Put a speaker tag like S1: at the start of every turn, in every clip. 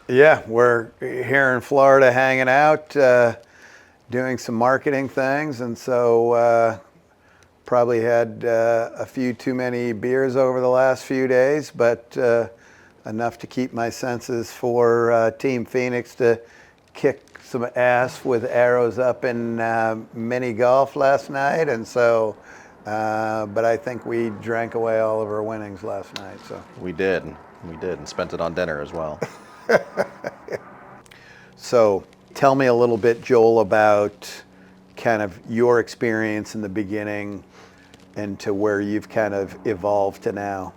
S1: Yeah, we're here in Florida hanging out, doing some marketing things, and so probably had a few too many beers over the last few days, but enough to keep my senses for Team Phoenix to kick some ass with arrows up in mini golf last night, and so. But I think we drank away all of our winnings last night. So
S2: We did. We did, and spent it on dinner as well.
S1: So tell me a little bit, Joel, about kind of your experience in the beginning and to where you've kind of evolved to now.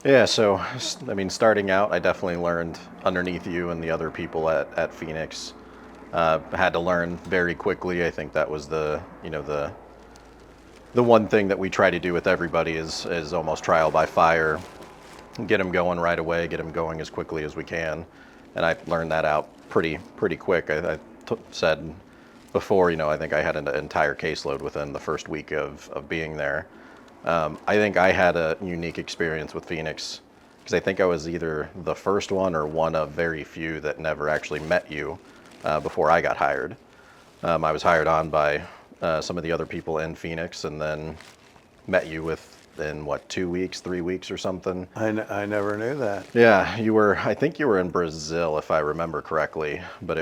S2: Yeah, so I mean, starting out, I definitely learned underneath you and the other people at Phoenix. Had to learn very quickly. I think that was the one thing that we try to do with everybody is almost trial by fire, get them going right away, get them going as quickly as we can, and I learned that out pretty quick. Said before, I think I had an entire caseload within the first week of being there. I think I had a unique experience with Phoenix because I think I was either the first one or one of very few that never actually met you before I got hired. I was hired on by some of the other people in Phoenix, and then met you within 2 weeks, 3 weeks or something.
S1: I never knew that.
S2: Yeah, I think you were in Brazil if I remember correctly, but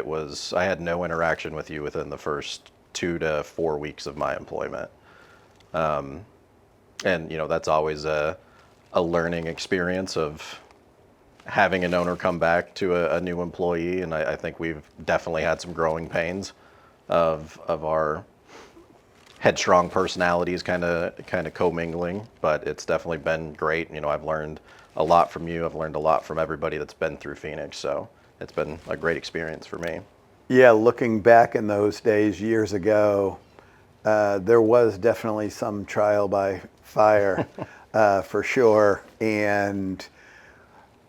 S2: I had no interaction with you within the first 2 to 4 weeks of my employment. And that's always a learning experience of having an owner come back to a new employee, and I think we've definitely had some growing pains of our headstrong personalities kind of commingling, but it's definitely been great. I've learned a lot from you. I've learned a lot from everybody that's been through Phoenix, so it's been a great experience for me.
S1: Yeah, looking back in those days years ago, there was definitely some trial by fire for sure. And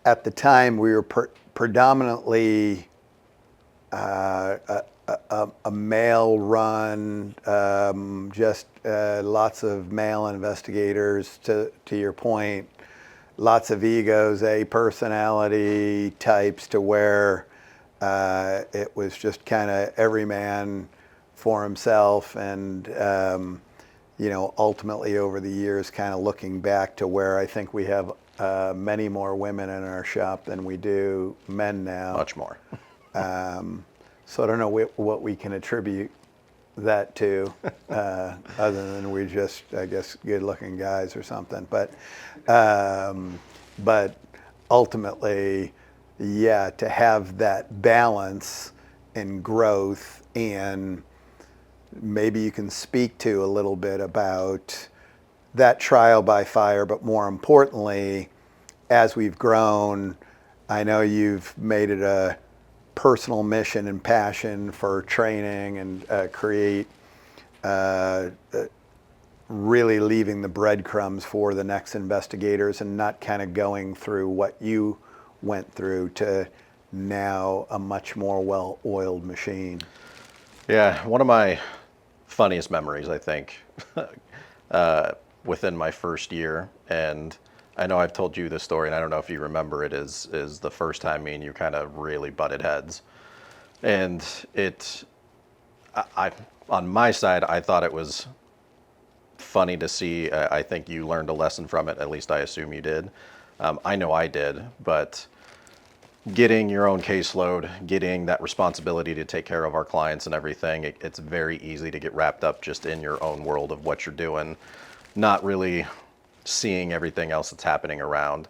S1: at the time, we were predominantly a male run, just lots of male investigators, to your point, lots of egos, personality types, to where it was just kind of every man for himself. And ultimately over the years, kind of looking back to where I think we have many more women in our shop than we do men now.
S2: Much more.
S1: So I don't know what we can attribute that to, other than we're just, I guess, good-looking guys or something. But ultimately, yeah, to have that balance and growth, and maybe you can speak to a little bit about that trial by fire, but more importantly, as we've grown, I know you've made it a personal mission and passion for training and create really leaving the breadcrumbs for the next investigators, and not kind of going through what you went through to now a much more well-oiled machine.
S2: Yeah, one of my funniest memories, I think, within my first year, and I know I've told you this story, and I don't know if you remember it, is the first time me and you kind of really butted heads. And on my side, I thought it was funny to see. I think you learned a lesson from it, at least I assume you did. I know I did, but getting your own caseload, getting that responsibility to take care of our clients and everything, it's very easy to get wrapped up just in your own world of what you're doing, not really seeing everything else that's happening around.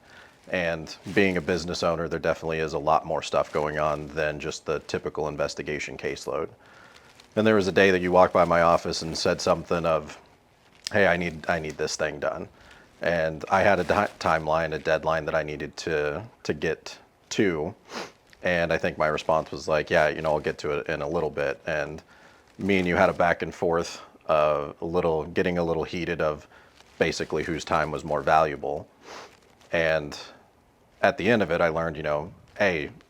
S2: And being a business owner, there definitely is a lot more stuff going on than just the typical investigation caseload. And there was a day that you walked by my office and said something of, hey, I need this thing done. And I had a timeline, a deadline that I needed to get to. And I think my response was like, yeah, I'll get to it in a little bit. And me and you had a back and forth, getting a little heated of basically whose time was more valuable. And at the end of it, I learned,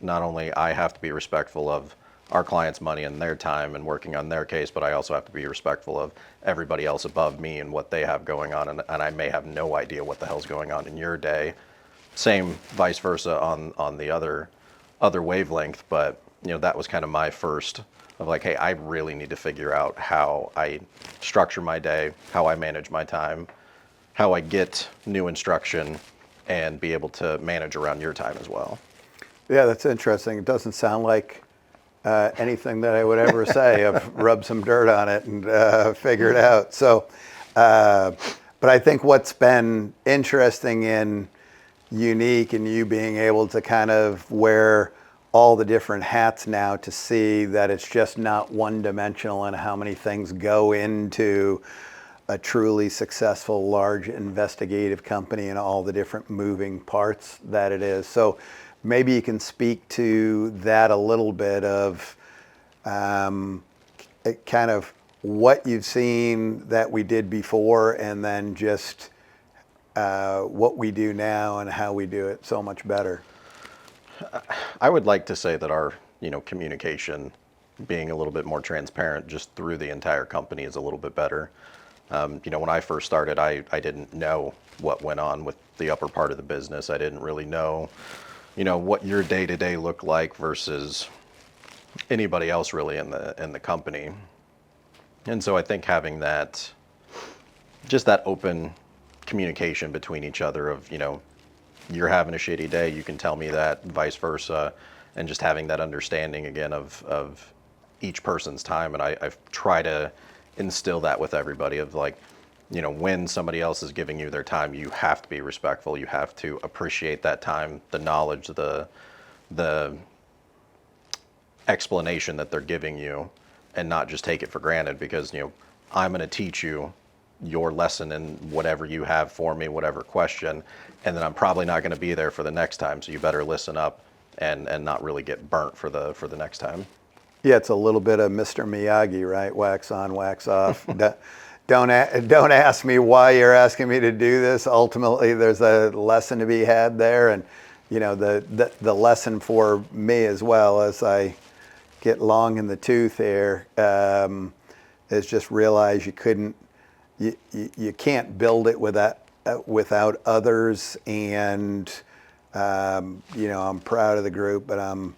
S2: not only I have to be respectful of our clients' money and their time and working on their case, but I also have to be respectful of everybody else above me and what they have going on. And I may have no idea what the hell's going on in your day, same vice versa on the other wavelength. But that was kind of my first of like, hey, I really need to figure out how I structure my day, how I manage my time, how I get new instruction, and be able to manage around your time as well.
S1: Yeah, that's interesting. It doesn't sound like anything that I would ever say. I've rubbed some dirt on it and figured it out. So, but I think what's been interesting and unique in you being able to kind of wear all the different hats now to see that it's just not one dimensional and how many things go into a truly successful large investigative company and all the different moving parts that it is. So maybe you can speak to that a little bit of kind of what you've seen that we did before and then just what we do now and how we do it so much better.
S2: I would like to say that our, communication, being a little bit more transparent just through the entire company, is a little bit better. When I first started, I didn't know what went on with the upper part of the business. I didn't really know, what your day-to-day looked like versus anybody else really in the company. And so I think having that, just that open communication between each other of, you're having a shitty day, you can tell me that, vice versa, and just having that understanding again of each person's time. And I try to instill that with everybody of like, when somebody else is giving you their time, you have to be respectful. You have to appreciate that time, the knowledge, the explanation that they're giving you, and not just take it for granted because, I'm going to teach you your lesson in whatever you have for me, whatever question, and then I'm probably not going to be there for the next time. So you better listen up and not really get burnt for the next time.
S1: Yeah, it's a little bit of Mr. Miyagi, right? Wax on, wax off. Don't ask me why you're asking me to do this. Ultimately, there's a lesson to be had there, and the lesson for me as well as I get long in the tooth here is just realize you can't build it without others, and I'm proud of the group, but I'm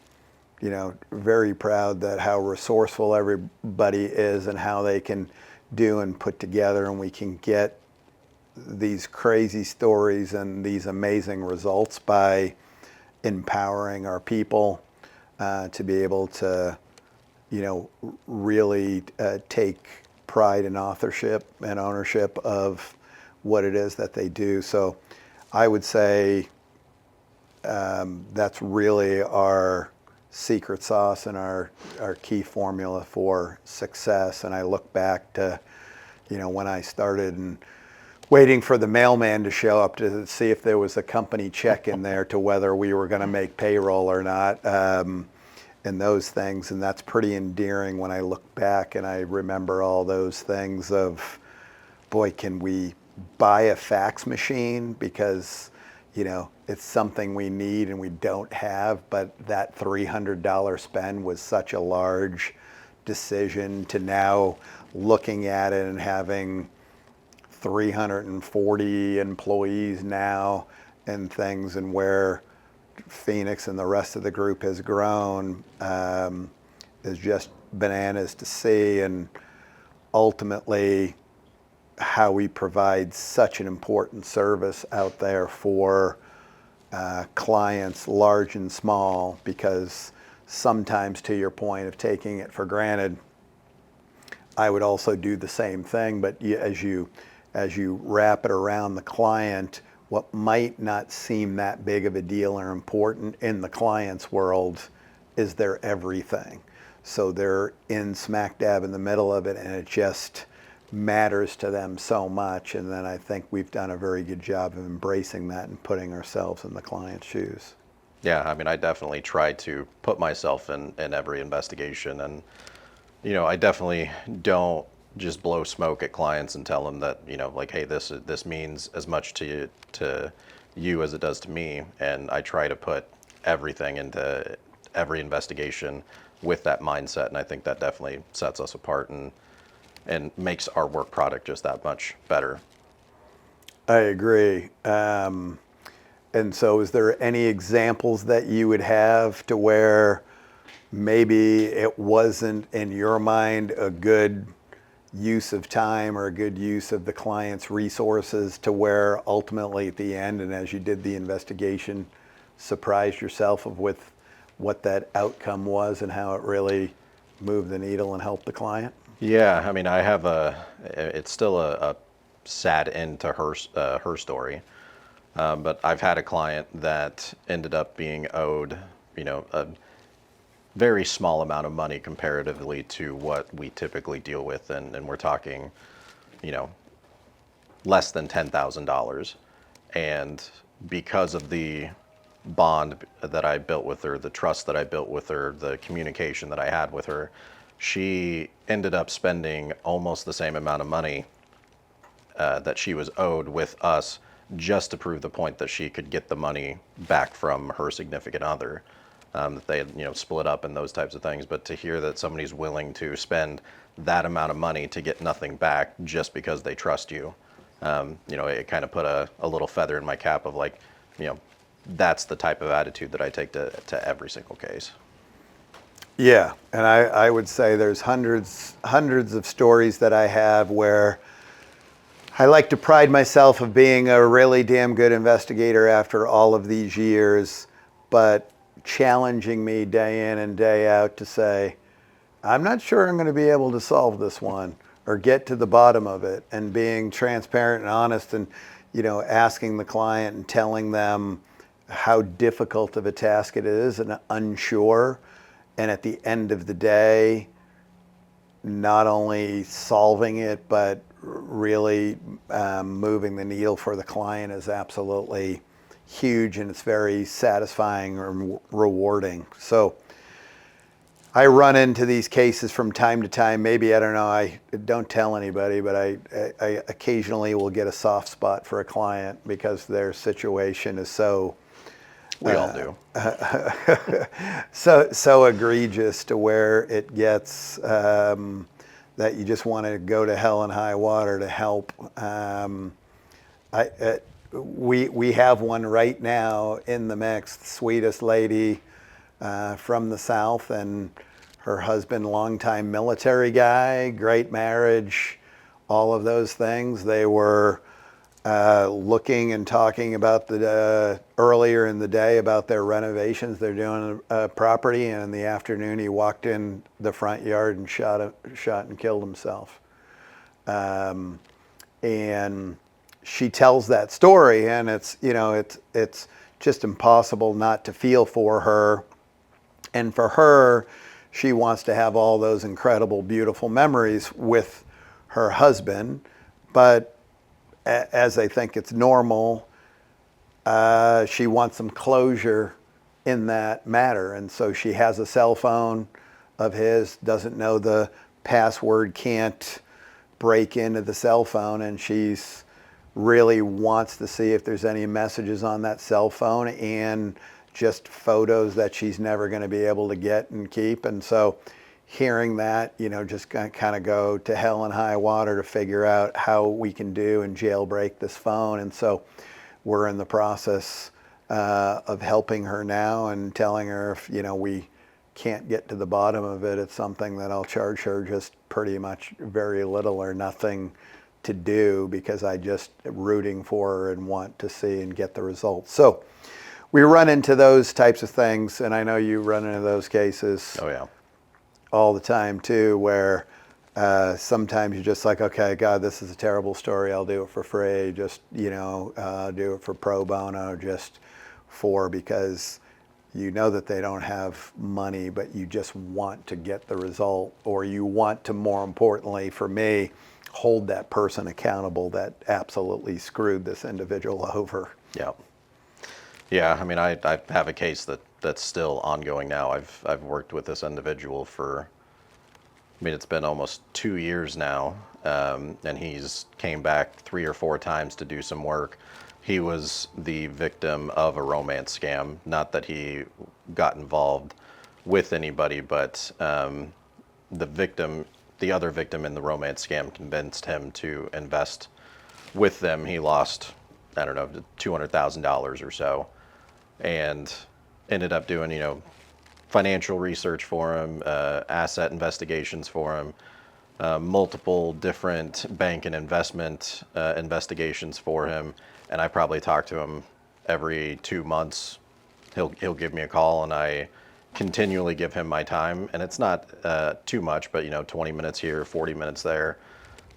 S1: very proud that how resourceful everybody is and how they can do and put together, and we can get these crazy stories and these amazing results by empowering our people to be able to, really take pride and authorship and ownership of what it is that they do. So I would say that's really our secret sauce and our key formula for success. And I look back to, when I started and waiting for the mailman to show up to see if there was a company check in there to whether we were going to make payroll or not, and those things. And that's pretty endearing when I look back and I remember all those things of, boy, can we buy a fax machine because it's something we need and we don't have, but that $300 spend was such a large decision to now looking at it and having 340 employees now and things, and where PHENIX and the rest of the group has grown is just bananas to see. And ultimately how we provide such an important service out there for clients, large and small, because sometimes, to your point of taking it for granted, I would also do the same thing. But as you wrap it around the client, what might not seem that big of a deal or important in the client's world is their everything. So they're in smack dab in the middle of it, and it just matters to them so much. And then I think we've done a very good job of embracing that and putting ourselves in the client's shoes.
S2: Yeah, I mean, I definitely try to put myself in every investigation, and I definitely don't just blow smoke at clients and tell them that like, hey, this means as much to you as it does to me. And I try to put everything into every investigation with that mindset, and I think that definitely sets us apart and makes our work product just that much better.
S1: I agree. And And so is there any examples that you would have to where maybe it wasn't in your mind a good use of time or a good use of the client's resources to where ultimately at the end and as you did the investigation surprised yourself with what that outcome was and how it really moved the needle and helped the client?
S2: Yeah, I mean, it's still a sad end to her story. But I've had a client that ended up being owed, a very small amount of money comparatively to what we typically deal with, and we're talking, you know, less than $10,000. And because of the bond that I built with her, the trust that I built with her, the communication that I had with her, she ended up spending almost the same amount of money that she was owed with us just to prove the point that she could get the money back from her significant other. That they had, split up and those types of things. But to hear that somebody's willing to spend that amount of money to get nothing back just because they trust you, it kind of put a little feather in my cap of like, that's the type of attitude that I take to every single case.
S1: Yeah, and I would say there's hundreds of stories that I have where I like to pride myself of being a really damn good investigator after all of these years, but challenging me day in and day out to say, I'm not sure I'm going to be able to solve this one or get to the bottom of it, and being transparent and honest and, asking the client and telling them how difficult of a task it is and unsure. And at the end of the day, not only solving it, but really moving the needle for the client is absolutely huge, and it's very satisfying and rewarding. So I run into these cases from time to time. Maybe, I don't know, I don't tell anybody, but I occasionally will get a soft spot for a client because their situation is so
S2: we all do.
S1: so egregious to where it gets that you just want to go to hell and high water to help. We have one right now in the mix, the sweetest lady from the South, and her husband, longtime military guy, great marriage, all of those things. They were looking and talking about earlier in the day about their renovations. They're doing a property, and in the afternoon he walked in the front yard and shot and killed himself. And she tells that story, and it's just impossible not to feel for her. And for her, she wants to have all those incredible, beautiful memories with her husband, but as I think it's normal, she wants some closure in that matter. And so she has a cell phone of his, doesn't know the password, can't break into the cell phone, and she's really wants to see if there's any messages on that cell phone and just photos that she's never going to be able to get and keep. And so hearing that, just kind of go to hell and high water to figure out how we can do and jailbreak this phone. And so we're in the process of helping her now and telling her if, we can't get to the bottom of it, it's something that I'll charge her just pretty much very little or nothing to do, because I just rooting for her and want to see and get the results. So we run into those types of things, and I know you run into those cases. Oh, yeah. All the time too, where sometimes you're just like, okay, God, this is a terrible story. I'll do it for free. Just, do it for pro bono, just because that they don't have money, but you just want to get the result, or you want to, more importantly for me, hold that person accountable that absolutely screwed this individual over. Yeah.
S2: Yeah, I mean, I have a case that's still ongoing now. I've worked with this individual for, it's been almost 2 years now, and he's came back 3 or 4 times to do some work. He was the victim of a romance scam. Not that he got involved with anybody, but the other victim in the romance scam convinced him to invest with them. He lost I don't know, $200,000 or so, and ended up doing, financial research for him, asset investigations for him, multiple different bank and investment investigations for him, and I probably talk to him every 2 months. He'll give me a call, and I continually give him my time, and it's not too much, but 20 minutes here, 40 minutes there,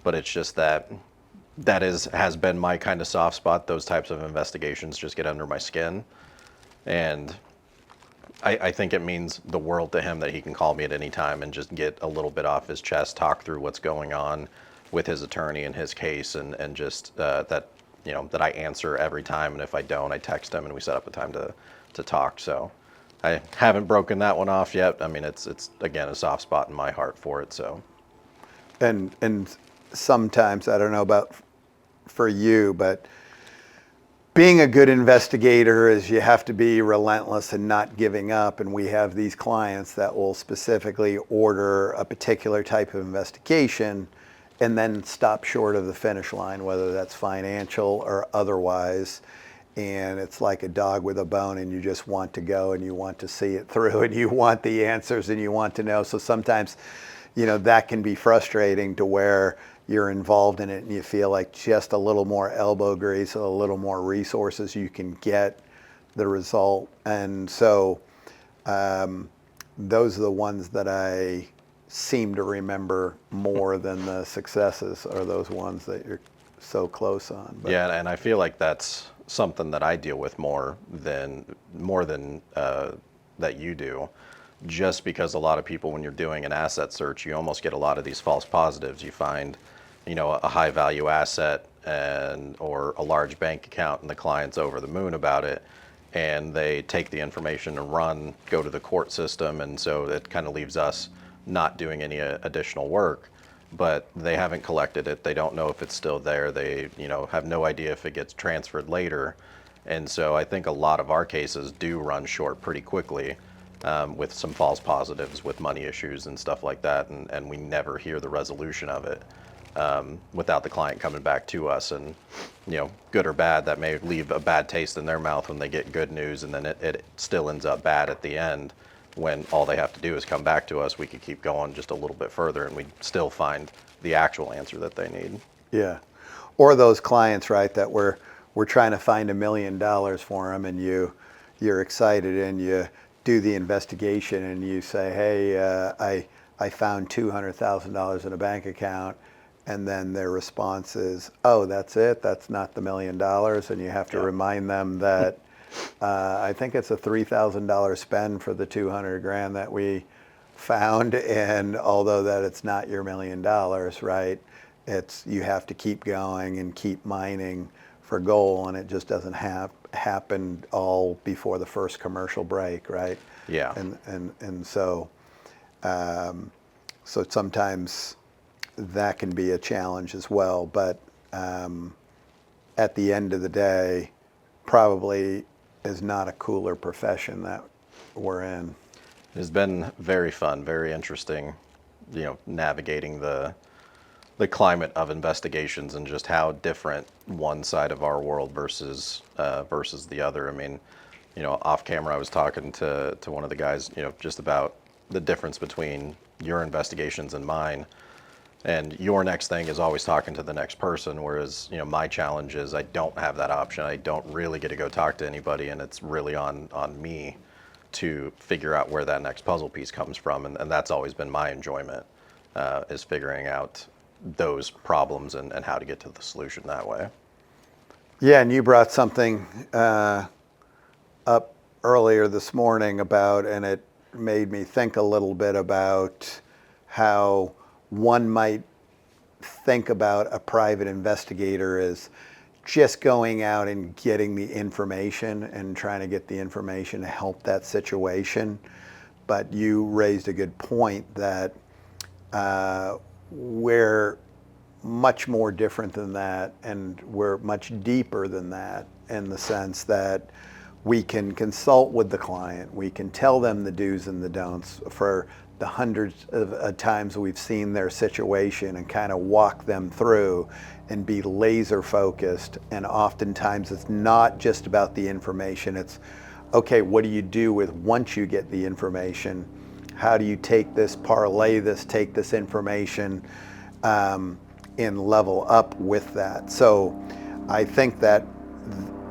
S2: but it's just has been my kind of soft spot. Those types of investigations just get under my skin, and I think it means the world to him that he can call me at any time and just get a little bit off his chest, talk through what's going on with his attorney and his case, and just that I answer every time, and if I don't, I text him and we set up a time to talk. So I haven't broken that one off yet. I mean, it's again a soft spot in my heart for it. So
S1: And sometimes, I don't know about for you, but being a good investigator is you have to be relentless and not giving up. And we have these clients that will specifically order a particular type of investigation and then stop short of the finish line, whether that's financial or otherwise. And it's like a dog with a bone, and you just want to go and you want to see it through and you want the answers and you want to know. So sometimes, that can be frustrating to where you're involved in it and you feel like just a little more elbow grease, a little more resources, you can get the result. And so those are the ones that I seem to remember more than the successes, are those ones that you're so close on. But
S2: yeah, and I feel like that's something that I deal with more than that you do, just because a lot of people, when you're doing an asset search, you almost get a lot of these false positives. You find a high value asset or a large bank account, and the client's over the moon about it, and they take the information and go to the court system, and so it kind of leaves us not doing any additional work. But they haven't collected it. They don't know if it's still there. They have no idea if it gets transferred later. And so I think a lot of our cases do run short pretty quickly, with some false positives with money issues and stuff like that, and we never hear the resolution of it without the client coming back to us. And good or bad, that may leave a bad taste in their mouth when they get good news, and then it still ends up bad at the end, when all they have to do is come back to us. We could keep going just a little bit further and we still find the actual answer that they need.
S1: yeah, or those clients, right, that we're trying to find $1 million for them, and you're excited and you do the investigation and you say, hey, I found $200,000 in a bank account, and then their response is, oh, that's it, that's not the $1 million, and you have to remind them that I think it's a $3,000 spend for the 200 grand that we found, and although that it's not your $1 million, right, you have to keep going and keep mining for gold, and it just doesn't happen all before the first commercial break, right?
S2: Yeah.
S1: And so sometimes that can be a challenge as well, but at the end of the day, probably is not a cooler profession that we're in.
S2: It has been very fun, very interesting, navigating the climate of investigations and just how different one side of our world versus the other. I mean, off camera, I was talking to one of the guys, just about the difference between your investigations and mine. And your next thing is always talking to the next person, whereas my challenge is I don't have that option. I don't really get to go talk to anybody, and it's really on me to figure out where that next puzzle piece comes from, and that's always been my enjoyment, is figuring out those problems and how to get to the solution that way.
S1: Yeah, and you brought something up earlier this morning about, and it made me think a little bit about how one might think about a private investigator as just going out and getting the information and trying to get the information to help that situation. But you raised a good point that we're much more different than that, and we're much deeper than that, in the sense that we can consult with the client, we can tell them the do's and the don'ts for the hundreds of times we've seen their situation and kind of walk them through and be laser focused. And oftentimes it's not just about the information. It's, okay, what do you do with once you get the information? How do you take this, parlay this, take this information and level up with that? So I think that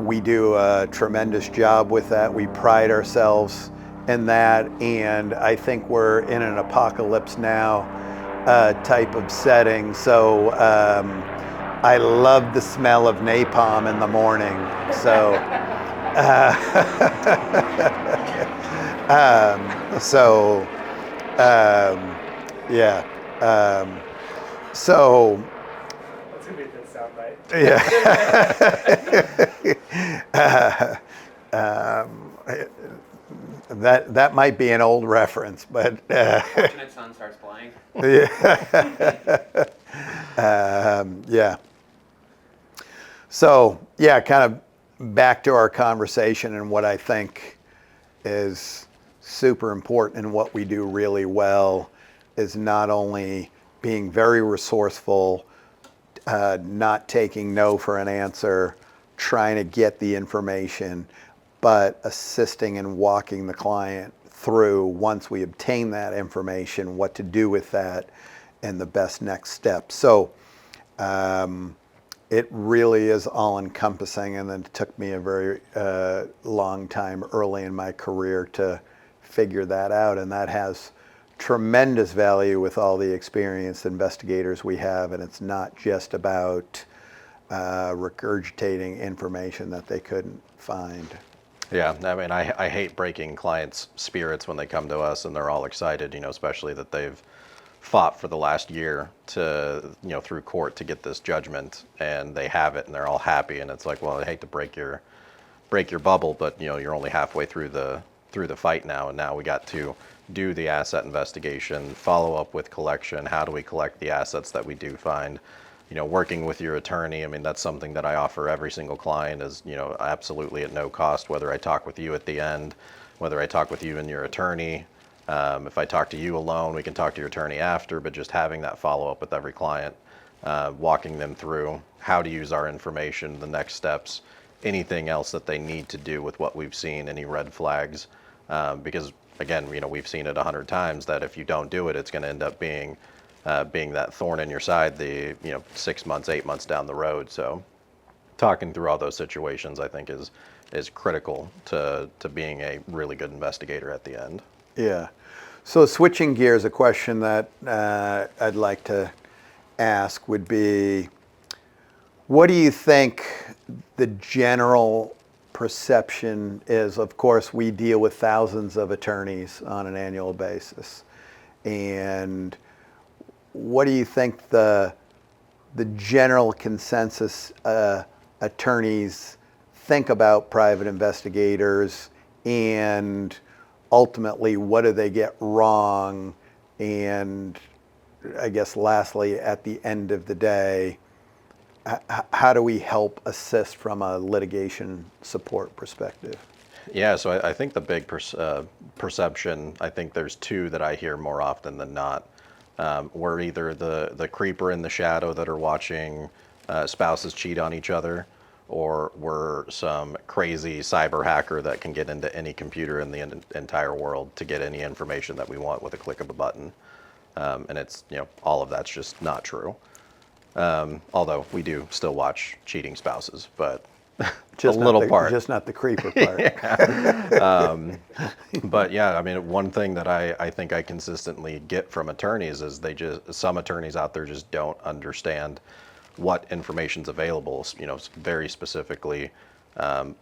S1: we do a tremendous job with that. We pride ourselves in that, and I think we're in an apocalypse now type of setting. So I love the smell of napalm in the morning. So yeah. So
S3: That's gonna be a good soundbite.
S1: yeah. That might be an old reference, but
S4: Fortunate Son starts playing.
S1: yeah. So yeah, kind of back to our conversation and what I think is super important and what we do really well is not only being very resourceful, not taking no for an answer, trying to get the information, but assisting and walking the client through, once we obtain that information, what to do with that and the best next step. So it really is all encompassing, and then it took me a very long time early in my career to figure that out, and that has tremendous value with all the experienced investigators we have, and it's not just about regurgitating information that they couldn't find.
S2: Yeah, I mean, I hate breaking clients' spirits when they come to us and they're all excited, especially that they've fought for the last year to, through court to get this judgment, and they have it and they're all happy, and it's like, well, I hate to break your bubble, but you're only halfway through the fight now, and now we got to do the asset investigation, follow up with collection. How do we collect the assets that we do find? Working with your attorney, I mean, that's something that I offer every single client is, absolutely at no cost, whether I talk with you at the end, whether I talk with you and your attorney. If I talk to you alone, we can talk to your attorney after, but just having that follow-up with every client, walking them through how to use our information, the next steps, anything else that they need to do with what we've seen, any red flags, because again, we've seen it 100 times that if you don't do it, it's going to end up being that thorn in your side, 6 months, 8 months down the road. So talking through all those situations, I think is critical to being a really good investigator at the end.
S1: Yeah. So switching gears, a question that I'd like to ask would be, what do you think the general perception is? Of course, we deal with thousands of attorneys on an annual basis. And what do you think the general consensus attorneys think about private investigators, and ultimately what do they get wrong? And I guess lastly, at the end of the day, how do we help assist from a litigation support perspective?
S2: Yeah, so I think the big perception, I think there's two that I hear more often than not. We're either the creeper in the shadow that are watching spouses cheat on each other, or we're some crazy cyber hacker that can get into any computer in the entire world to get any information that we want with a click of a button. And it's, all of that's just not true. Although we do still watch cheating spouses, but
S1: Just
S2: a little part.
S1: Just not the creeper part.
S2: But yeah, I mean, one thing that I think I consistently get from attorneys is some attorneys out there just don't understand what information's available, very specifically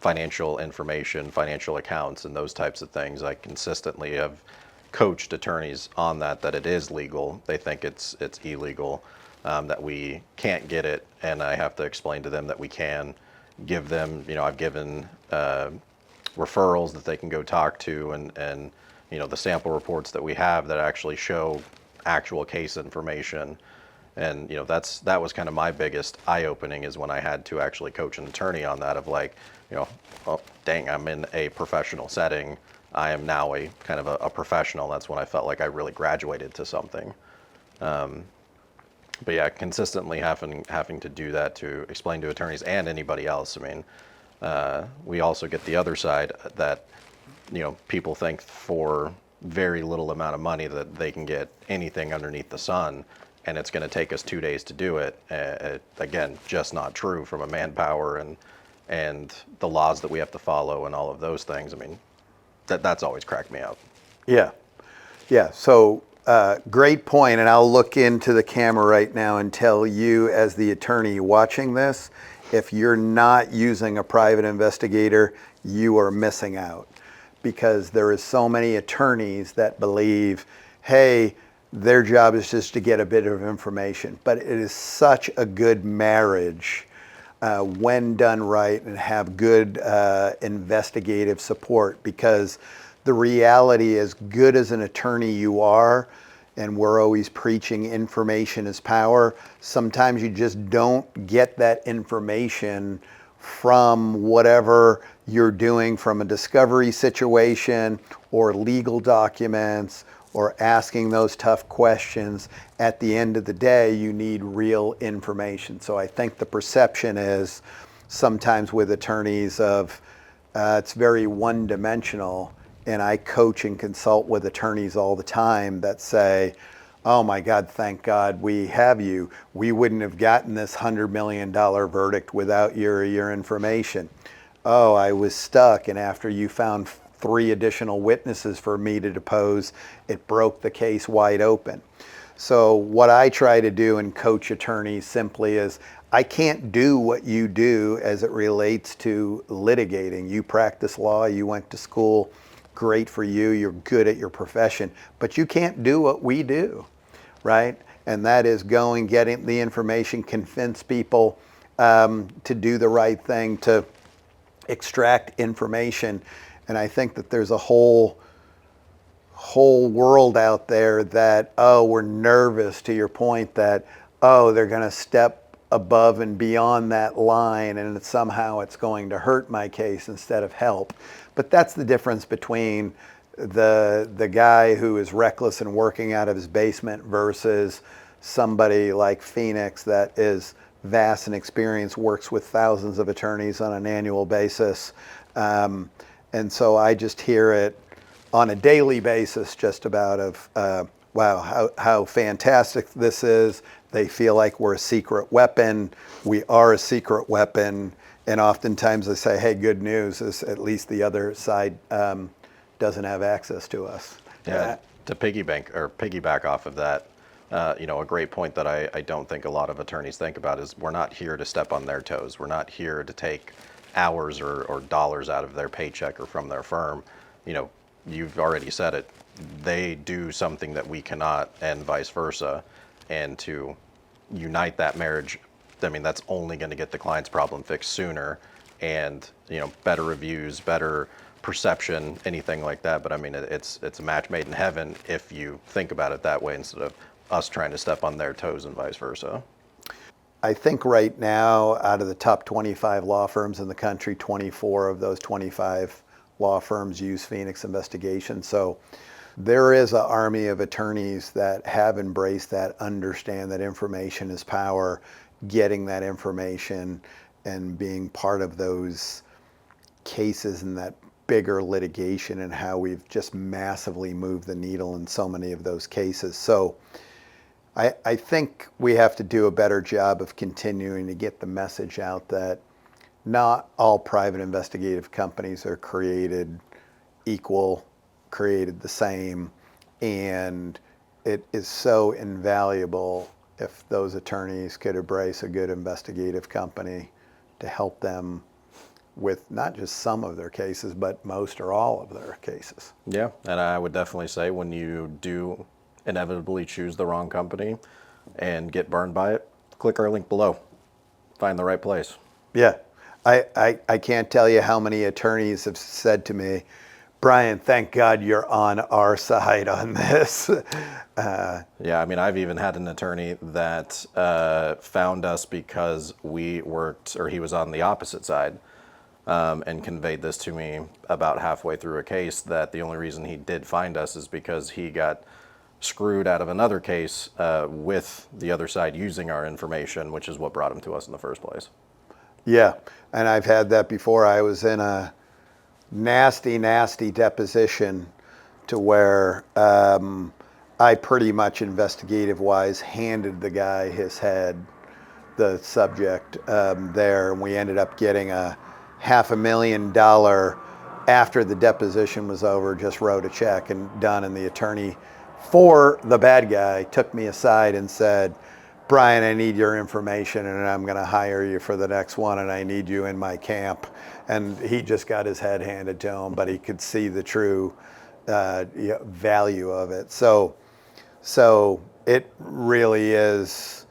S2: financial information, financial accounts, and those types of things. I consistently have coached attorneys on that it is legal. They think it's illegal, that we can't get it, and I have to explain to them that we can give them, I've given referrals that they can go talk to, and the sample reports that we have that actually show actual case information. And that was kind of my biggest eye-opening, is when I had to actually coach an attorney on that, of like, oh dang, I'm in a professional setting, I am now a kind of a professional. That's when I felt like I really graduated to something. But yeah, consistently having to do that to explain to attorneys and anybody else. I mean, we also get the other side that, people think for very little amount of money that they can get anything underneath the sun, and it's going to take us 2 days to do it. Again, just not true from a manpower and the laws that we have to follow and all of those things. I mean, that's always cracked me up.
S1: Yeah. Yeah. So great point. And I'll look into the camera right now and tell you, as the attorney watching this, if you're not using a private investigator, you are missing out, because there is so many attorneys that believe, hey, their job is just to get a bit of information. But it is such a good marriage when done right and have good investigative support, because the reality, as good as an attorney you are, and we're always preaching information is power, sometimes you just don't get that information from whatever you're doing, from a discovery situation or legal documents or asking those tough questions. At the end of the day, you need real information. So I think the perception is sometimes with attorneys of it's very one-dimensional. And I coach and consult with attorneys all the time that say, oh my God, thank God we have you. We wouldn't have gotten this $100 million verdict without your information. Oh, I was stuck, and after you found 3 additional witnesses for me to depose, it broke the case wide open. So what I try to do and coach attorneys simply is, I can't do what you do as it relates to litigating. You practice law, you went to school, great for you, you're good at your profession, but you can't do what we do, right? And that is going, getting the information, convince people to do the right thing, to extract information. And I think that there's a whole world out there that, oh, we're nervous, to your point, that, oh, they're going to step above and beyond that line and somehow it's going to hurt my case instead of help. But that's the difference between the guy who is reckless and working out of his basement versus somebody like PHENIX that is vast and experienced, works with thousands of attorneys on an annual basis. And so I just hear it on a daily basis just about of, wow, how fantastic this is. They feel like we're a secret weapon. We are a secret weapon. And oftentimes they say, hey, good news is at least the other side doesn't have access to us.
S2: Yeah, to piggyback off of that, a great point that I don't think a lot of attorneys think about is we're not here to step on their toes. We're not here to take hours or dollars out of their paycheck or from their firm. You've already said it. They do something that we cannot, and vice versa. And to unite that marriage, I mean, that's only going to get the client's problem fixed sooner, and better reviews, better perception, anything like that. But I mean, it's a match made in heaven if you think about it that way, instead of us trying to step on their toes and vice versa.
S1: I think right now, out of the top 25 law firms in the country, 24 of those 25 law firms use PHENIX Investigation. So there is an army of attorneys that have embraced that, understand that information is power, getting that information and being part of those cases and that bigger litigation, and how we've just massively moved the needle in so many of those cases. So I think we have to do a better job of continuing to get the message out that not all private investigative companies are created equal, created the same, and it is so invaluable if those attorneys could embrace a good investigative company to help them with not just some of their cases, but most or all of their cases.
S2: Yeah, and I would definitely say when you do inevitably choose the wrong company and get burned by it, click our link below. Find the right place.
S1: Yeah. I can't tell you how many attorneys have said to me, Brian, thank God you're on our side on this.
S2: Yeah, I mean, I've even had an attorney that found us because we worked, or he was on the opposite side. and conveyed this to me about halfway through a case, that the only reason he did find us is because he got screwed out of another case with the other side using our information, which is what brought him to us in the first place.
S1: Yeah, and I've had that before. I was in a nasty deposition to where I pretty much investigative-wise handed the guy his head, the subject there, and we ended up getting a $500,000 after the deposition was over. Just wrote a check and done, and the attorney for the bad guy took me aside and said, Brian, I need your information and I'm going to hire you for the next one and I need you in my camp. And he just got his head handed to him, but he could see the true value of it. So it really is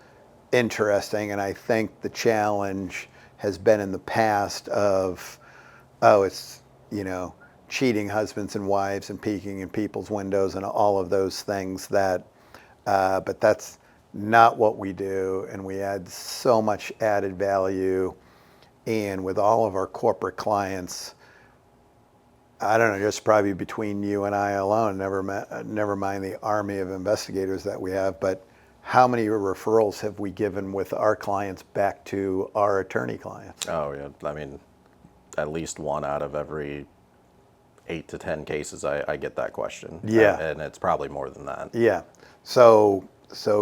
S1: interesting. And I think the challenge has been in the past of, it's, cheating husbands and wives and peeking in people's windows and all of those things that, but that's not what we do, and we add so much added value. And with all of our corporate clients, I don't know, just probably between you and I alone, never mind the army of investigators that we have, but how many referrals have we given with our clients back to our attorney clients?
S2: Oh yeah, I mean, at least one out of every 8 to 10 cases I get that question.
S1: Yeah.
S2: And it's probably more than that.
S1: Yeah. So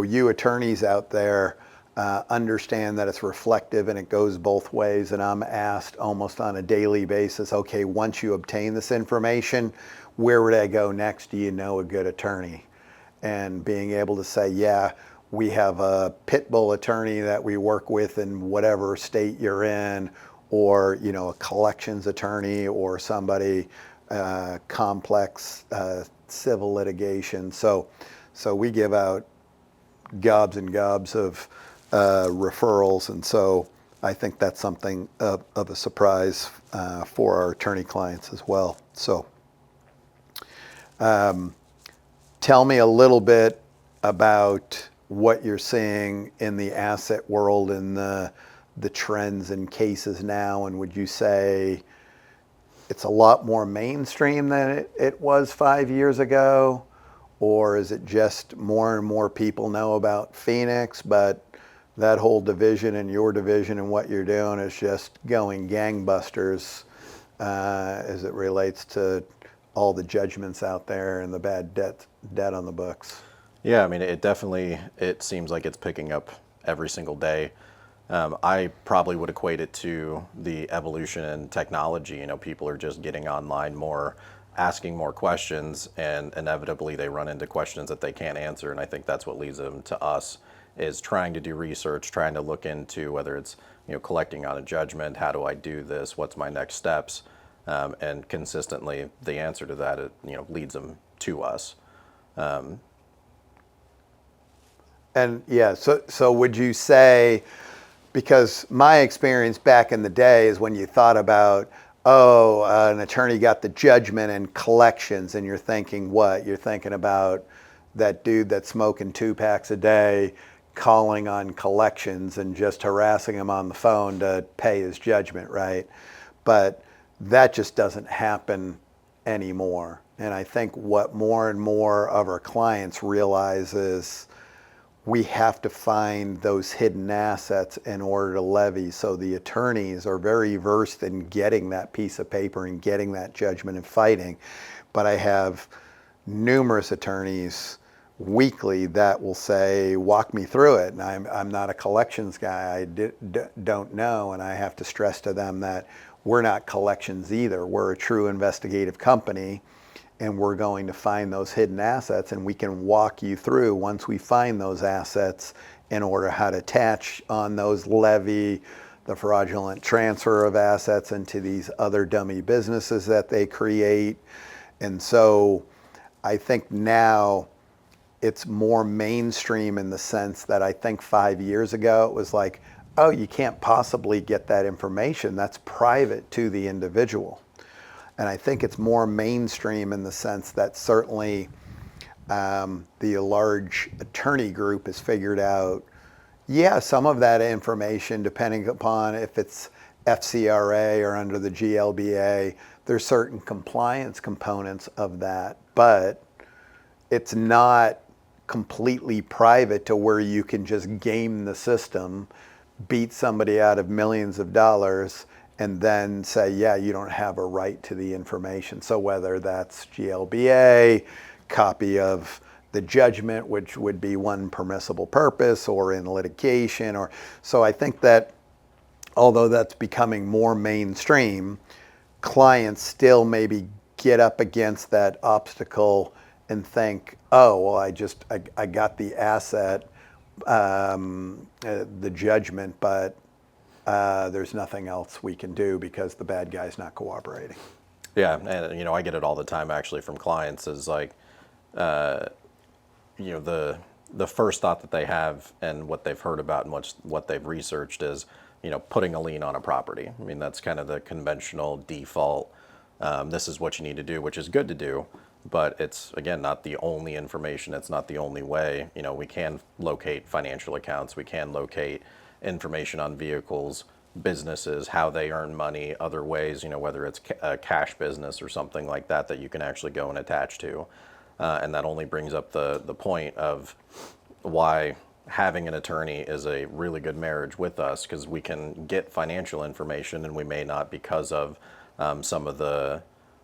S1: you attorneys out there understand that it's reflective and it goes both ways. And I'm asked almost on a daily basis, okay, once you obtain this information, where would I go next? Do you know a good attorney? And being able to say, yeah, we have a pit bull attorney that we work with in whatever state you're in, or a collections attorney, or somebody complex civil litigation. So we give out gobs and gobs of referrals, and so I think that's something of a surprise for our attorney clients as well. So tell me a little bit about what you're seeing in the asset world and the trends and cases now, and would you say it's a lot more mainstream than it was 5 years ago? Or is it just more and more people know about PHENIX, but that whole division and your division and what you're doing is just going gangbusters as it relates to all the judgments out there and the bad debt on the books?
S2: Yeah, I mean, it seems like it's picking up every single day. I probably would equate it to the evolution in technology. People are just getting online more, asking more questions, and inevitably they run into questions that they can't answer. And I think that's what leads them to us, is trying to do research, trying to look into whether it's collecting on a judgment, how do I do this, what's my next steps, and consistently the answer to that leads them to us.
S1: And yeah, so would you say, because my experience back in the day is when you thought about, an attorney got the judgment and collections, and you're thinking what? You're thinking about that dude that's smoking 2 packs a day, calling on collections and just harassing him on the phone to pay his judgment, right? But that just doesn't happen anymore. And I think what more and more of our clients realize is we have to find those hidden assets in order to levy. So the attorneys are very versed in getting that piece of paper and getting that judgment and fighting. But I have numerous attorneys weekly that will say, walk me through it. And I'm not a collections guy. I don't know. And I have to stress to them that we're not collections either. We're a true investigative company. And we're going to find those hidden assets, and we can walk you through, once we find those assets, in order how to attach on those, levy the fraudulent transfer of assets into these other dummy businesses that they create. And so I think now it's more mainstream in the sense that I think 5 years ago it was like, oh, you can't possibly get that information. That's private to the individual. And I think it's more mainstream in the sense that certainly the large attorney group has figured out, yeah, some of that information, depending upon if it's FCRA or under the GLBA. There's certain compliance components of that, but it's not completely private to where you can just game the system, beat somebody out of millions of dollars, and then say, yeah, you don't have a right to the information. So whether that's GLBA, copy of the judgment, which would be one permissible purpose, or in litigation, or so I think that although that's becoming more mainstream, clients still maybe get up against that obstacle and think, oh, well, I got the asset, the judgment, but there's nothing else we can do because the bad guy's not cooperating.
S2: Yeah, and I get it all the time actually from clients is like, the first thought that they have and what they've heard about and what they've researched is, putting a lien on a property. I mean, that's kind of the conventional default. This is what you need to do, which is good to do, but it's, again, not the only information. It's not the only way. We can locate financial accounts. We can locate information on vehicles, businesses, how they earn money, other ways, whether it's a cash business or something like that that you can actually go and attach to. And that only brings up the point of why having an attorney is a really good marriage with us, because we can get financial information, and we may not, because of some of the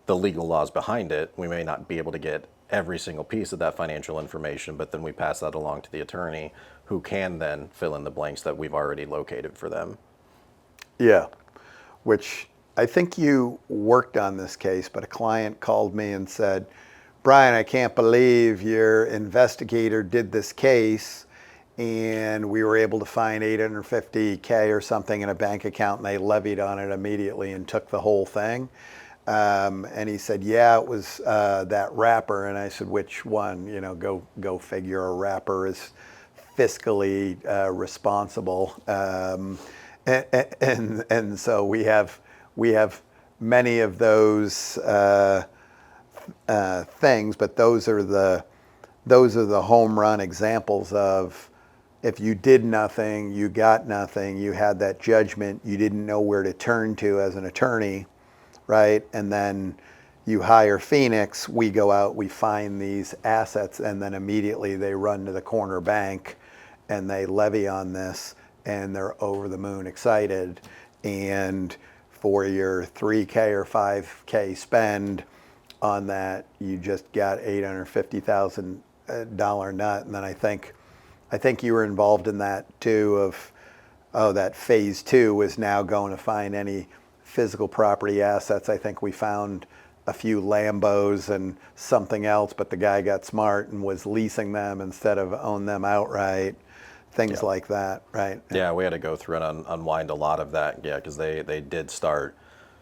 S2: legal laws behind it, we may not be able to get every single piece of that financial information, but then we pass that along to the attorney, who can then fill in the blanks that we've already located for them.
S1: Yeah, which I think you worked on this case, but a client called me and said, Brian, I can't believe your investigator did this case and we were able to find $850K or something in a bank account, and they levied on it immediately and took the whole thing. And he said, yeah, it was that rapper. And I said, which one? Go figure. A rapper is fiscally responsible. And so we have many of those things, but those are the home run examples of, if you did nothing, you got nothing, you had that judgment, you didn't know where to turn to as an attorney, right? And then you hire PHENIX, we go out, we find these assets, and then immediately they run to the corner bank and they levy on this, and they're over the moon excited. And for your $3K or $5K spend on that, you just got $850,000 nut. And then I think you were involved in that too, that phase 2 was now going to find any physical property assets. I think we found a few Lambos and something else, but the guy got smart and was leasing them instead of own them outright. Things like that, right?
S2: Yeah, we had to go through and unwind a lot of that, because they did start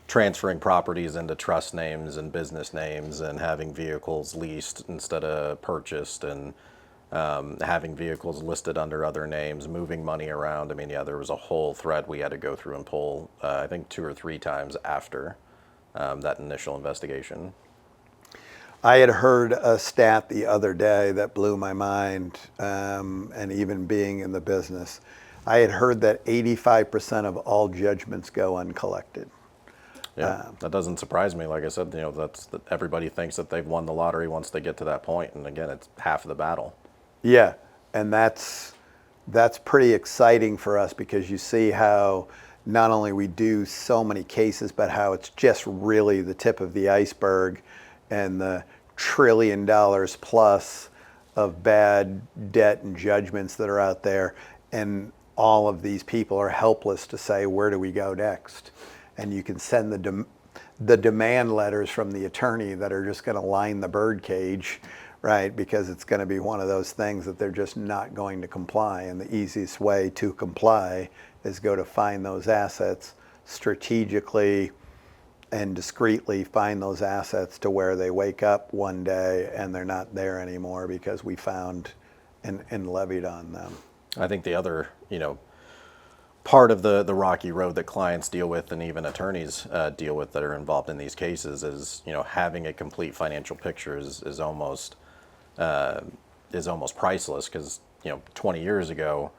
S2: transferring properties into trust names and business names, and having vehicles leased instead of purchased, and having vehicles listed under other names, moving money around. I mean, there was a whole thread we had to go through and pull, I think 2 or 3 times after that initial investigation.
S1: I had heard a stat the other day that blew my mind, and even being in the business, I had heard that 85% of all judgments go uncollected.
S2: Yeah, that doesn't surprise me. Like I said, everybody thinks that they've won the lottery once they get to that point, and again, it's half of the battle.
S1: Yeah, and that's pretty exciting for us, because you see how not only we do so many cases, but how it's just really the tip of the iceberg, and the $1 trillion plus of bad debt and judgments that are out there, and all of these people are helpless to say, where do we go next? And you can send the demand letters from the attorney that are just going to line the birdcage, right? Because it's going to be one of those things that they're just not going to comply. And the easiest way to comply is go to find those assets strategically and discreetly, find those assets to where they wake up one day and they're not there anymore because we found and levied on them.
S2: I think the other, part of the rocky road that clients deal with, and even attorneys deal with that are involved in these cases, is having a complete financial picture is almost priceless, because 20 years ago,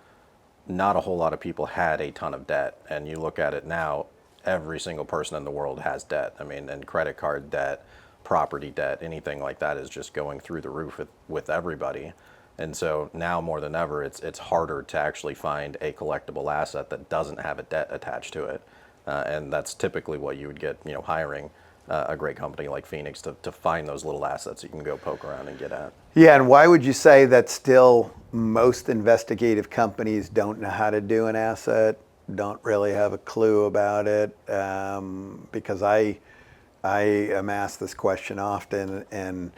S2: not a whole lot of people had a ton of debt, and you look at it now, every single person in the world has debt. I mean, and credit card debt, property debt, anything like that is just going through the roof with everybody. And so now more than ever, it's harder to actually find a collectible asset that doesn't have a debt attached to it. And that's typically what you would get, hiring a great company like PHENIX to find those little assets you can go poke around and get at.
S1: Yeah, and why would you say that still most investigative companies don't know how to do an asset, don't really have a clue about it? Because I am asked this question often, and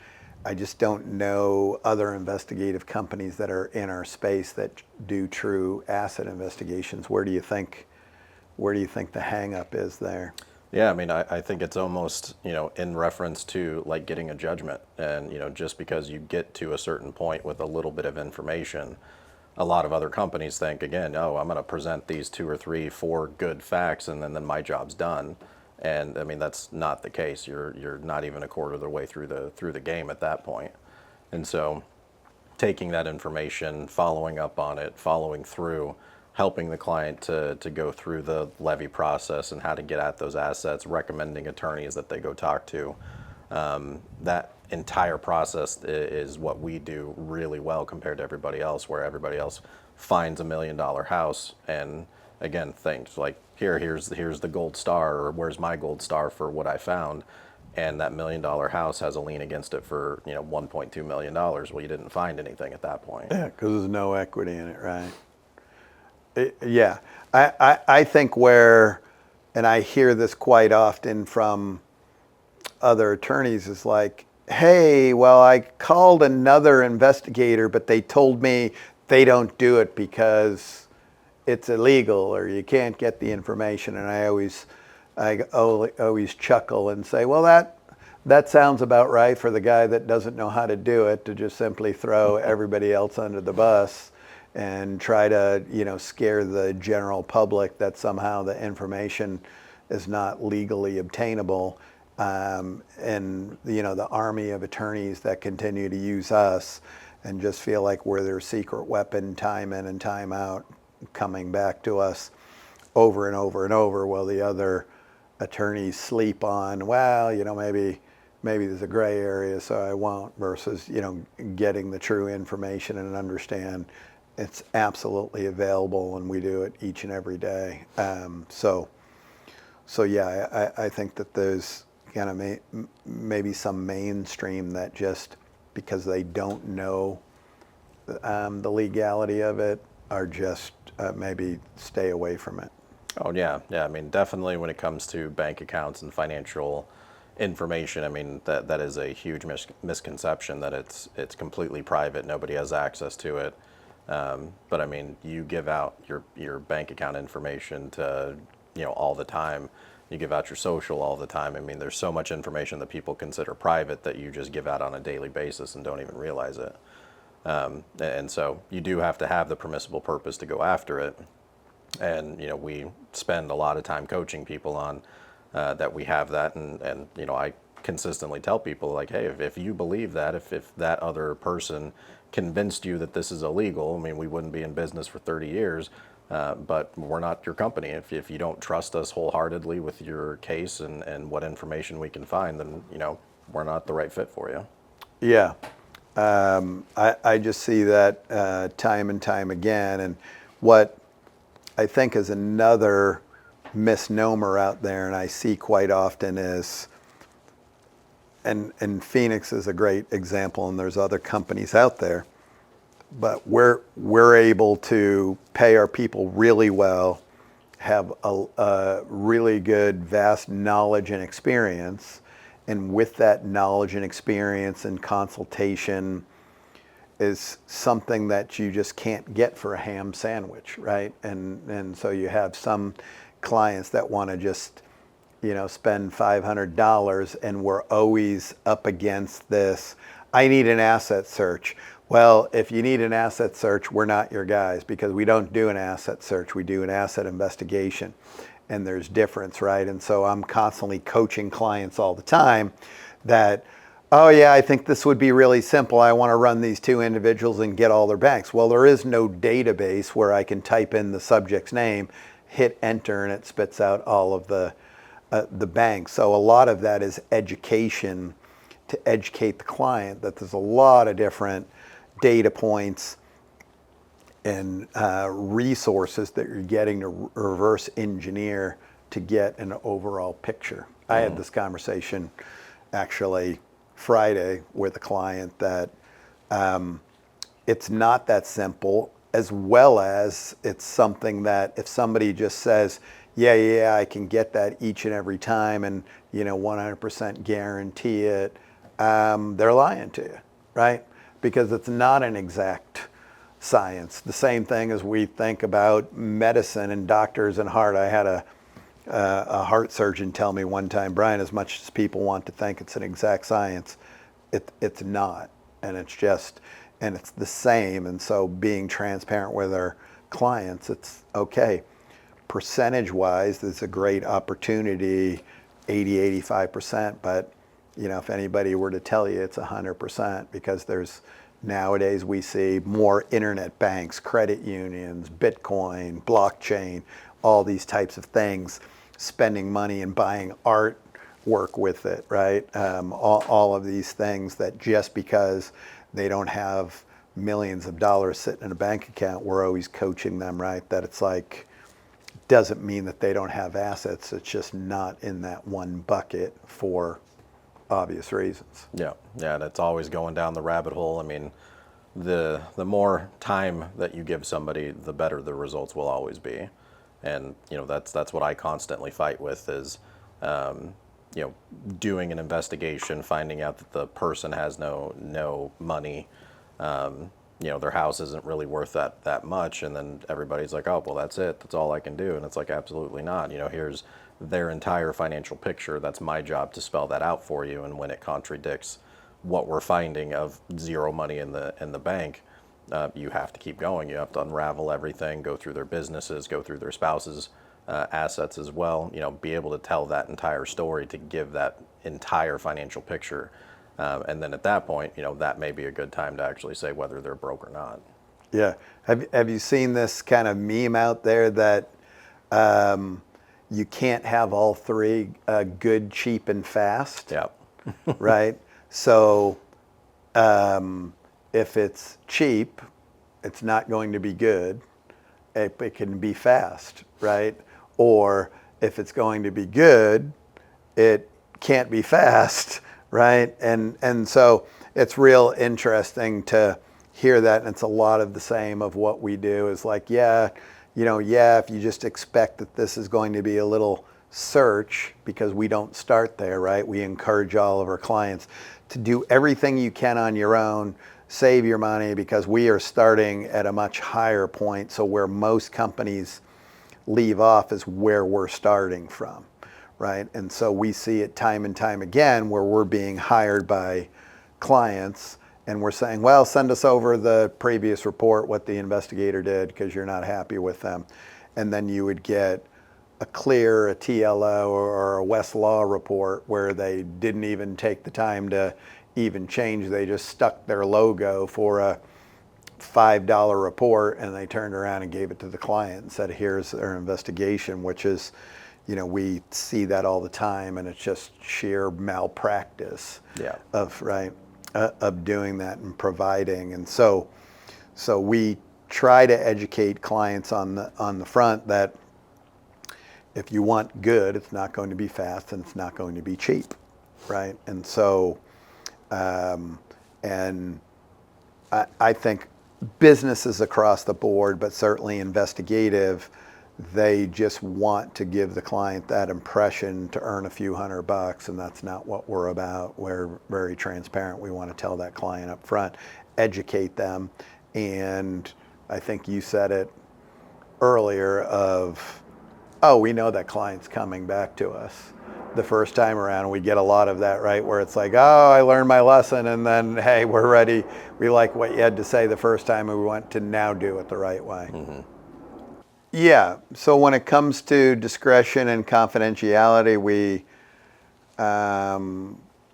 S1: I just don't know other investigative companies that are in our space that do true asset investigations. Where do you think the hang up is there?
S2: Yeah, I mean, I think it's almost, in reference to like getting a judgment. And, just because you get to a certain point with a little bit of information, a lot of other companies think, again, oh, I'm going to present these 2 or 3, 4 good facts and then my job's done. And I mean, that's not the case. You're not even a quarter of the way through the game at that point. And so taking that information, following up on it, following through, helping the client to go through the levy process and how to get at those assets, recommending attorneys that they go talk to. That entire process is what we do really well compared to everybody else, where everybody else finds $1 million house and again thinks like, here's the gold star, or where's my gold star for what I found. And that $1 million house has a lien against it for $1.2 million. Well, you didn't find anything at that point.
S1: Yeah, because there's no equity in it, right? Yeah, I think where, and I hear this quite often from other attorneys, is like, hey, well, I called another investigator, but they told me they don't do it because it's illegal or you can't get the information. And I always chuckle and say, well, that sounds about right for the guy that doesn't know how to do it, to just simply throw everybody else under the bus and try to, scare the general public that somehow the information is not legally obtainable. And, the army of attorneys that continue to use us and just feel like we're their secret weapon time in and time out, coming back to us over and over and over, while the other attorneys sleep on, well, maybe there's a gray area, so I won't, versus, getting the true information and understand it's absolutely available, and we do it each and every day. So yeah, I think that there's kind of maybe some mainstream that just because they don't know the legality of it are just maybe stay away from it.
S2: Oh yeah. I mean, definitely when it comes to bank accounts and financial information, I mean that is a huge misconception that it's completely private. Nobody has access to it. But I mean, you give out your bank account information to, all the time. You give out your social all the time. I mean, there's so much information that people consider private that you just give out on a daily basis and don't even realize it. And so you do have to have the permissible purpose to go after it. And, we spend a lot of time coaching people on that we have that. And I consistently tell people like, hey, if you believe that, if that other person convinced you that this is illegal, I mean, we wouldn't be in business for 30 years, but we're not your company. If you don't trust us wholeheartedly with your case and what information we can find, then, we're not the right fit for you.
S1: Yeah. I just see that time and time again. And what I think is another misnomer out there, and I see quite often, is, and PHENIX is a great example, and there's other companies out there, but we're able to pay our people really well, have a really good, vast knowledge and experience, and with that knowledge and experience and consultation is something that you just can't get for a ham sandwich, right? And so you have some clients that want to just, spend $500, and we're always up against this, I need an asset search. Well, if you need an asset search, we're not your guys, because we don't do an asset search, we do an asset investigation. And there's difference, right? And so I'm constantly coaching clients all the time that, oh yeah, I think this would be really simple. I want to run these 2 individuals and get all their banks. Well, there is no database where I can type in the subject's name, hit enter and it spits out all of the banks. So a lot of that is education to educate the client that there's a lot of different data points and resources that you're getting to reverse engineer to get an overall picture. I had this conversation actually Friday with a client that it's not that simple, as well as it's something that if somebody just says, yeah, I can get that each and every time and 100% guarantee it, they're lying to you, right? Because it's not an exact science. The same thing as we think about medicine and doctors and heart. I had a heart surgeon tell me one time, Brian, as much as people want to think it's an exact science, it's not. And it's the same. And so being transparent with our clients, it's okay. Percentage-wise, there's a great opportunity, 80, 85%, but if anybody were to tell you it's 100%, because nowadays we see more internet banks, credit unions, Bitcoin, blockchain, all these types of things, spending money and buying artwork with it, right? All of these things that just because they don't have millions of dollars sitting in a bank account, we're always coaching them, right? That it's like, doesn't mean that they don't have assets. It's just not in that one bucket for obvious reasons.
S2: Yeah, and it's always going down the rabbit hole. I mean, the more time that you give somebody, the better the results will always be. And that's what I constantly fight with is, doing an investigation, finding out that the person has no money, their house isn't really worth that much, and then everybody's like, oh, well, that's it. That's all I can do. And it's like, absolutely not. Here's their entire financial picture. That's my job to spell that out for you. And when it contradicts what we're finding of zero money in the bank, you have to keep going. You have to unravel everything, go through their businesses, go through their spouses' assets as well. Be able to tell that entire story to give that entire financial picture. And then at that point, that may be a good time to actually say whether they're broke or not.
S1: Yeah. Have you seen this kind of meme out there that you can't have all three, good, cheap, and fast?
S2: Yeah.
S1: Right? So if it's cheap, it's not going to be good. It can be fast, right? Or if it's going to be good, it can't be fast, right? And so it's real interesting to hear that, and it's a lot of the same of what we do is like, if you just expect that this is going to be a little search, because we don't start there, right? We encourage all of our clients to do everything you can on your own, save your money, because we are starting at a much higher point. So where most companies leave off is where we're starting from, right? And so we see it time and time again where we're being hired by clients and we're saying, well, send us over the previous report, what the investigator did, because you're not happy with them. And then you would get a TLO or a Westlaw report where they didn't even take the time to even change. They just stuck their logo for a $5 report, and they turned around and gave it to the client and said, here's their investigation, which is, we see that all the time, and it's just sheer malpractice of doing that and providing. And so we try to educate clients on the front that if you want good, it's not going to be fast and it's not going to be cheap, right? And so, and I think businesses across the board, but certainly investigative, they just want to give the client that impression to earn a few $100, and that's not what we're about. We're very transparent. We want to tell that client up front, educate them, and I think you said it earlier of, oh, we know that client's coming back to us the first time around. We get a lot of that, right? Where it's like, oh, I learned my lesson, and then, hey, we're ready. We like what you had to say the first time, and we want to now do it the right way. Mm-hmm. Yeah, so when it comes to discretion and confidentiality,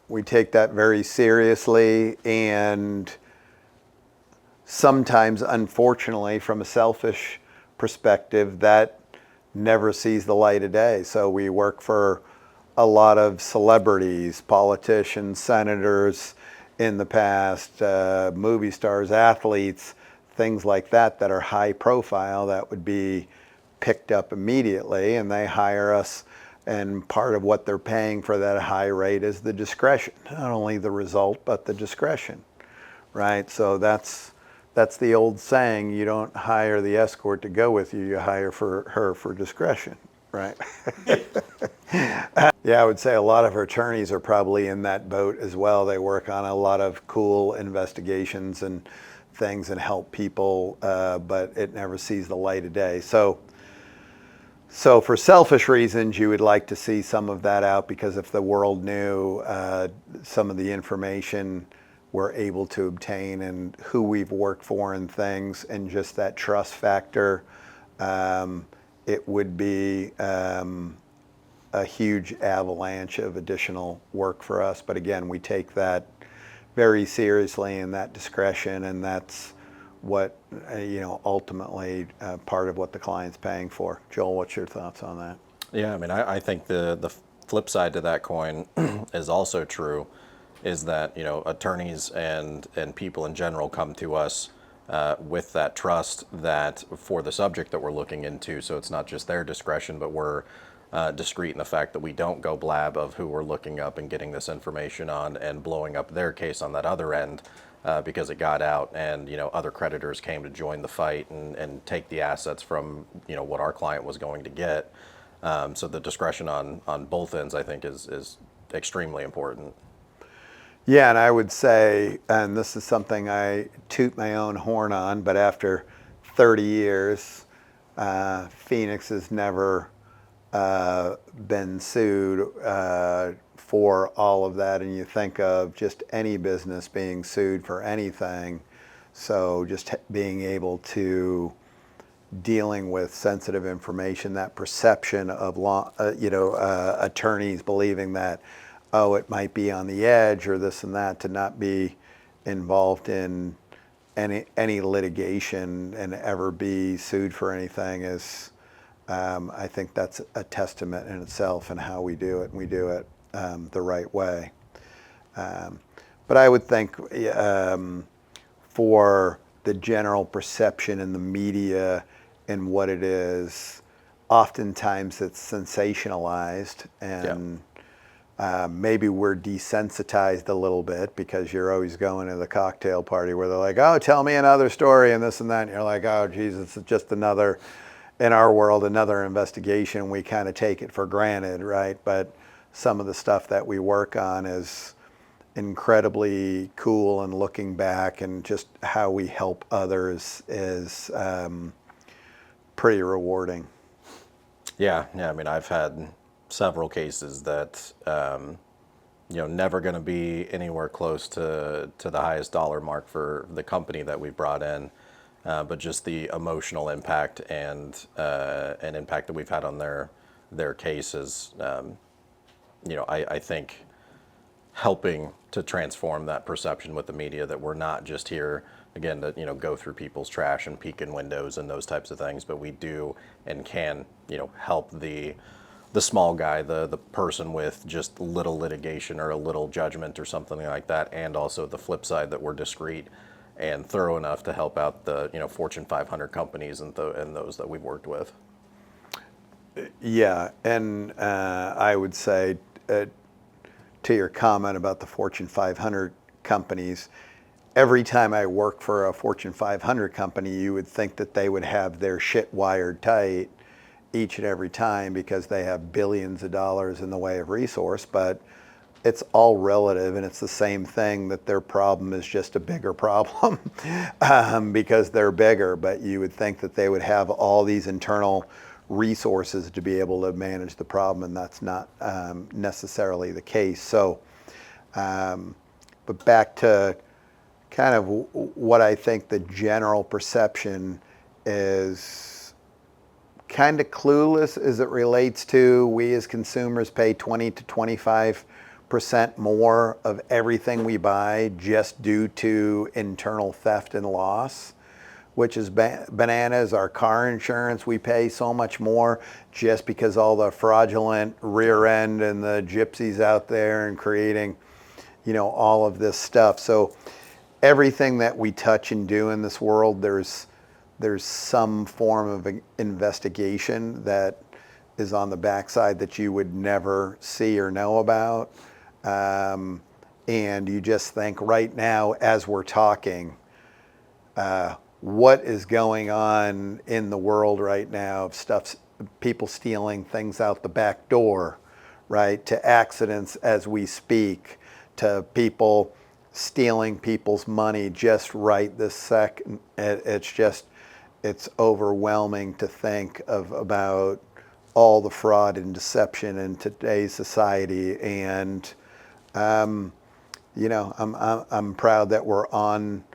S1: we take that very seriously, and sometimes, unfortunately, from a selfish perspective, that never sees the light of day. So we work for a lot of celebrities, politicians, senators in the past, movie stars, athletes, things like that that are high profile that would be picked up immediately, and they hire us, and part of what they're paying for that high rate is the discretion, not only the result but the discretion, right? So that's the old saying, you don't hire the escort to go with you, you hire her for discretion, right? Yeah, I would say a lot of attorneys are probably in that boat as well. They work on a lot of cool investigations and things and help people, but it never sees the light of day. So for selfish reasons, you would like to see some of that out, because if the world knew some of the information we're able to obtain and who we've worked for and things, and just that trust factor, it would be a huge avalanche of additional work for us. But again, we take that very seriously, and that discretion, and that's what, ultimately part of what the client's paying for. Joel, what's your thoughts on that?
S2: Yeah, I mean, I think the flip side to that coin is also true, is that, attorneys and people in general come to us with that trust that for the subject that we're looking into, so it's not just their discretion, but we're discreet in the fact that we don't go blab of who we're looking up and getting this information on and blowing up their case on that other end because it got out, and other creditors came to join the fight and take the assets from what our client was going to get. So the discretion on both ends, I think, is extremely important.
S1: Yeah, and I would say, and this is something I toot my own horn on, but after 30 years, PHENIX has never been sued for all of that. And you think of just any business being sued for anything. So just being able to dealing with sensitive information, that perception of attorneys believing that, oh, it might be on the edge or this and that, to not be involved in any litigation and ever be sued for anything is, I think that's a testament in itself, and how we do it, and we do it the right way. But I would think for the general perception in the media and what it is, oftentimes it's sensationalized, and maybe we're desensitized a little bit, because you're always going to the cocktail party where they're like, oh, tell me another story and this and that. And you're like, oh, geez, it's just another, in our world, another investigation. We kind of take it for granted, right? But some of the stuff that we work on is incredibly cool, and looking back and just how we help others is pretty rewarding.
S2: Yeah. I mean, I've had several cases that never going to be anywhere close to the highest dollar mark for the company that we brought in, but just the emotional impact and impact that we've had on their cases. I think helping to transform that perception with the media, that we're not just here again to go through people's trash and peek in windows and those types of things, but we do and can help the small guy, the person with just little litigation or a little judgment or something like that, and also the flip side, that we're discreet and thorough enough to help out the Fortune 500 companies and those that we've worked with.
S1: Yeah, and I would say to your comment about the Fortune 500 companies, every time I work for a Fortune 500 company, you would think that they would have their shit wired tight each and every time, because they have billions of dollars in the way of resource, but it's all relative, and it's the same thing, that their problem is just a bigger problem because they're bigger. But you would think that they would have all these internal resources to be able to manage the problem, and that's not necessarily the case. So, but back to kind of what I think the general perception is, kind of clueless as it relates to, we as consumers pay 20 to 25% more of everything we buy just due to internal theft and loss, which is bananas. Our car insurance, we pay so much more just because all the fraudulent rear end and the gypsies out there and creating, all of this stuff. So everything that we touch and do in this world, there's some form of investigation that is on the backside that you would never see or know about. And you just think right now, as we're talking, what is going on in the world right now of stuff, people stealing things out the back door, right, to accidents as we speak, to people stealing people's money just right this second. It's overwhelming to think about all the fraud and deception in today's society. And, I'm proud that we're on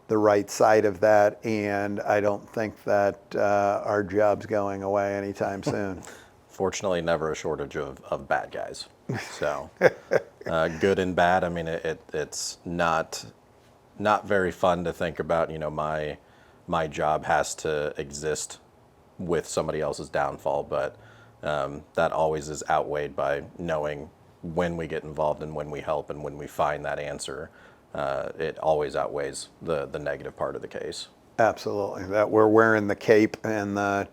S1: the right side of that, and I don't think that our job's going away anytime soon.
S2: Fortunately, never a shortage of bad guys. So, good and bad. I mean, it's not very fun to think about. My job has to exist with somebody else's downfall, but that always is outweighed by knowing when we get involved and when we help and when we find that answer. It always outweighs the negative part of the case.
S1: Absolutely. That we're wearing the cape and the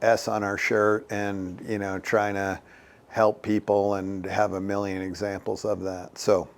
S1: S on our shirt and, trying to help people and have a million examples of that. So